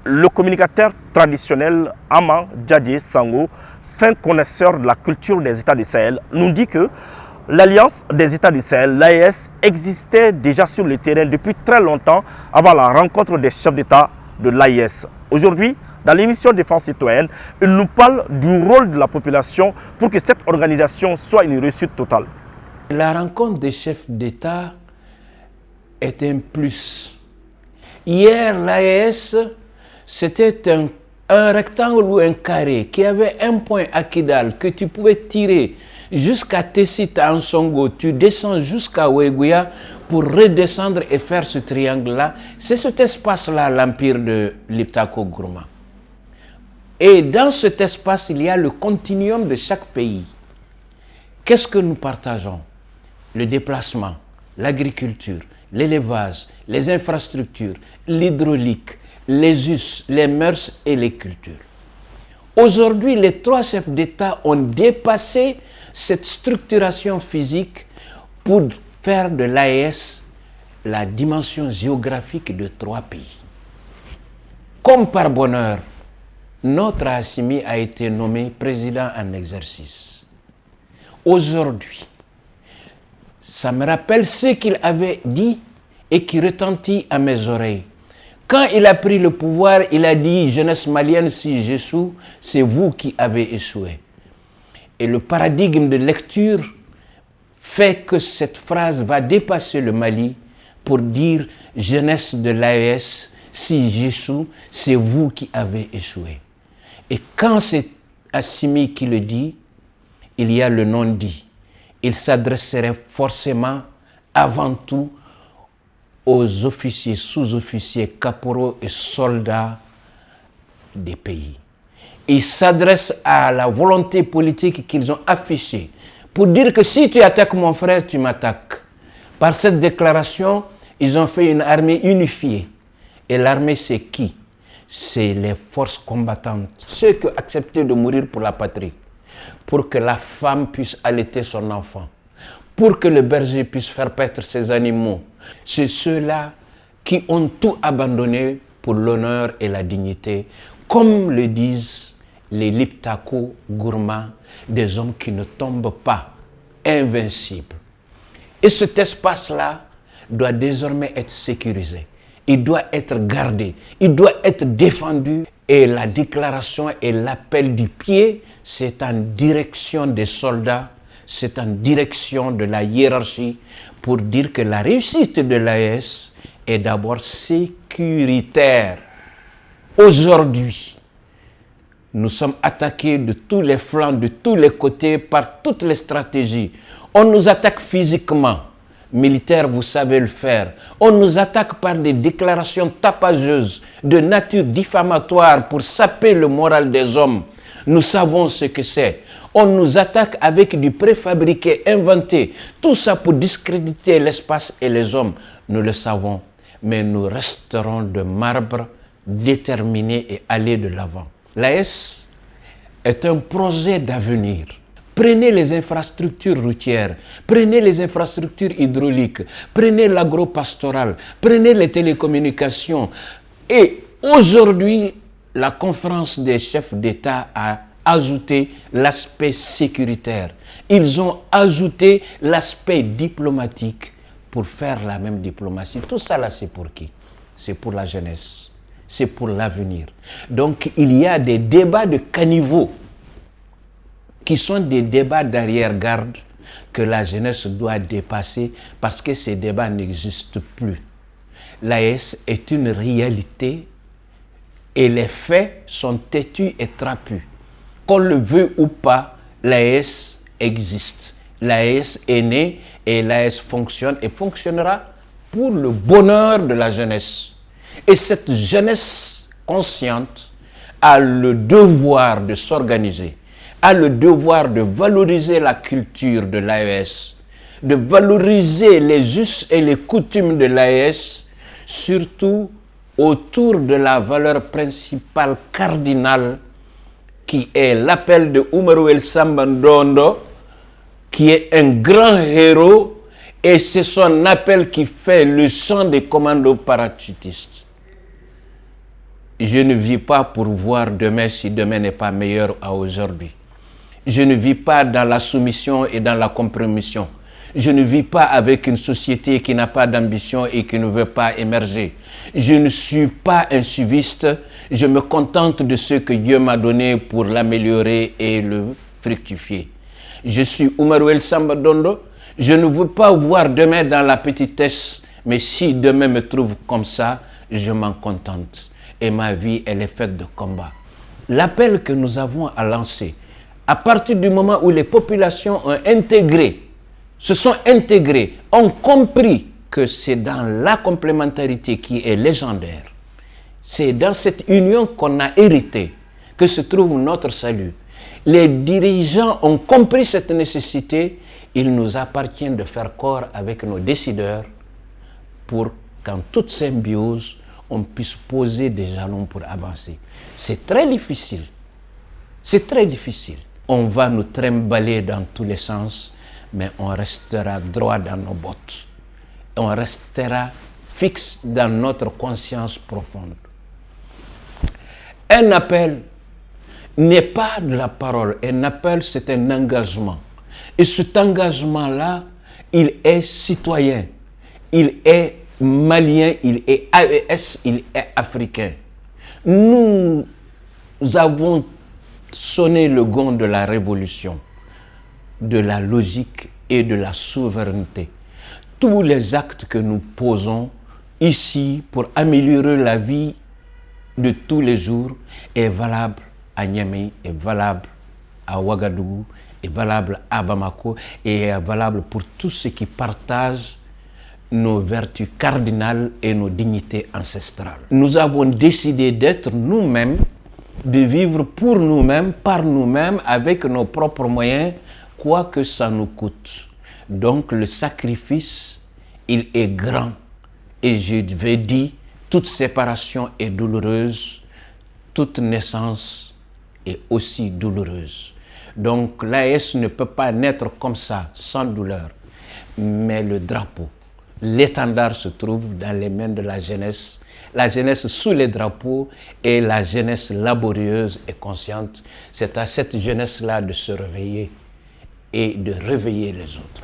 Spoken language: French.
Le communicateur traditionnel Ama Diadie Sango, fin connaisseur de la culture des États du Sahel, nous dit que l'Alliance des États du Sahel, l'AES, existait déjà sur le terrain depuis très longtemps avant la rencontre des chefs d'État de l'AES. Aujourd'hui, dans l'émission Défense citoyenne, il nous parle du rôle de la population pour que cette organisation soit une réussite totale. La rencontre des chefs d'État est un plus. Hier, l'AES, c'était un rectangle ou un carré qui avait un point à Kidal que tu pouvais tirer jusqu'à Tessit à Ansongo, tu descends jusqu'à Ouéguia pour redescendre et faire ce triangle-là. C'est cet espace-là, l'empire de Liptako Gourma. Et dans cet espace, il y a le continuum de chaque pays. Qu'est-ce que nous partageons? Le déplacement, l'agriculture, l'élevage, les infrastructures, l'hydraulique, les us, les mœurs et les cultures. Aujourd'hui, les trois chefs d'État ont dépassé cette structuration physique pour faire de l'AES la dimension géographique de trois pays. Comme par bonheur, notre Assimi a été nommé président en exercice. Aujourd'hui, ça me rappelle ce qu'il avait dit et qui retentit à mes oreilles. Quand il a pris le pouvoir, il a dit « Jeunesse malienne, si j'échoue, c'est vous qui avez échoué ». Et le paradigme de lecture fait que cette phrase va dépasser le Mali pour dire « Jeunesse de l'AES, si j'échoue, c'est vous qui avez échoué ». Et quand c'est Assimi qui le dit, il y a le non-dit. Il s'adresserait forcément avant tout aux officiers, sous-officiers, caporaux et soldats des pays. Il s'adresse à la volonté politique qu'ils ont affichée pour dire que si tu attaques mon frère, tu m'attaques. Par cette déclaration, ils ont fait une armée unifiée. Et l'armée, c'est qui? C'est les forces combattantes, ceux qui ont accepté de mourir pour la patrie, pour que la femme puisse allaiter son enfant, pour que le berger puisse faire paître ses animaux. C'est ceux-là qui ont tout abandonné pour l'honneur et la dignité, comme le disent les Liptako Gourma, des hommes qui ne tombent pas, invincibles. Et cet espace-là doit désormais être sécurisé. Il doit être gardé, il doit être défendu. Et la déclaration et l'appel du pied, c'est en direction des soldats, c'est en direction de la hiérarchie pour dire que la réussite de l'AES est d'abord sécuritaire. Aujourd'hui, nous sommes attaqués de tous les flancs, de tous les côtés, par toutes les stratégies. On nous attaque physiquement. Militaire, vous savez le faire. On nous attaque par des déclarations tapageuses de nature diffamatoire pour saper le moral des hommes. Nous savons ce que c'est. On nous attaque avec du préfabriqué, inventé. Tout ça pour discréditer l'espace et les hommes. Nous le savons. Mais nous resterons de marbre, déterminés et aller de l'avant. L'AES est un projet d'avenir. Prenez les infrastructures routières, prenez les infrastructures hydrauliques, prenez l'agropastoral, prenez les télécommunications. Et aujourd'hui, la conférence des chefs d'État a ajouté l'aspect sécuritaire. Ils ont ajouté l'aspect diplomatique pour faire la même diplomatie. Tout ça là, c'est pour qui? C'est pour la jeunesse, c'est pour l'avenir. Donc il y a des débats de caniveau qui sont des débats d'arrière-garde que la jeunesse doit dépasser parce que ces débats n'existent plus. L'AES est une réalité et les faits sont têtus et trapus. Qu'on le veut ou pas, l'AES existe. L'AES est né et l'AES fonctionne et fonctionnera pour le bonheur de la jeunesse. Et cette jeunesse consciente a le devoir de s'organiser, a le devoir de valoriser la culture de l'AES, de valoriser les us et les coutumes de l'AES, surtout autour de la valeur principale cardinale qui est l'appel de Umaru El Sambandondo, qui est un grand héros, et c'est son appel qui fait le chant des commandos parachutistes. Je ne vis pas pour voir demain si demain n'est pas meilleur à aujourd'hui. Je ne vis pas dans la soumission et dans la compromission. Je ne vis pas avec une société qui n'a pas d'ambition et qui ne veut pas émerger. Je ne suis pas un suiviste. Je me contente de ce que Dieu m'a donné pour l'améliorer et le fructifier. Je suis Oumarouel Samba Dondo. Je ne veux pas voir demain dans la petitesse, mais si demain me trouve comme ça, je m'en contente. Et ma vie, elle est faite de combats. L'appel que nous avons à lancer, à partir du moment où les populations ont intégré, se sont intégrées, ont compris que c'est dans la complémentarité qui est légendaire, c'est dans cette union qu'on a hérité que se trouve notre salut. Les dirigeants ont compris cette nécessité. Il nous appartient de faire corps avec nos décideurs pour qu'en toute symbiose, on puisse poser des jalons pour avancer. C'est très difficile. C'est très difficile. On va nous trimballer dans tous les sens, mais on restera droit dans nos bottes. On restera fixe dans notre conscience profonde. Un appel n'est pas de la parole. Un appel, c'est un engagement. Et cet engagement-là, il est citoyen. Il est malien, il est AES, il est africain. Nous avons sonné le gong de la révolution, de la logique et de la souveraineté. Tous les actes que nous posons ici pour améliorer la vie de tous les jours est valable à Niamey, est valable à Ouagadougou, est valable à Bamako et est valable pour tous ceux qui partagent nos vertus cardinales et nos dignités ancestrales. Nous avons décidé d'être nous-mêmes, de vivre pour nous-mêmes, par nous-mêmes, avec nos propres moyens, quoi que ça nous coûte. Donc le sacrifice, il est grand. Et je vais dire, toute séparation est douloureuse, toute naissance est aussi douloureuse. Donc l'AES ne peut pas naître comme ça, sans douleur. Mais le drapeau, l'étendard se trouve dans les mains de la jeunesse sous les drapeaux et la jeunesse laborieuse et consciente. C'est à cette jeunesse-là de se réveiller et de réveiller les autres.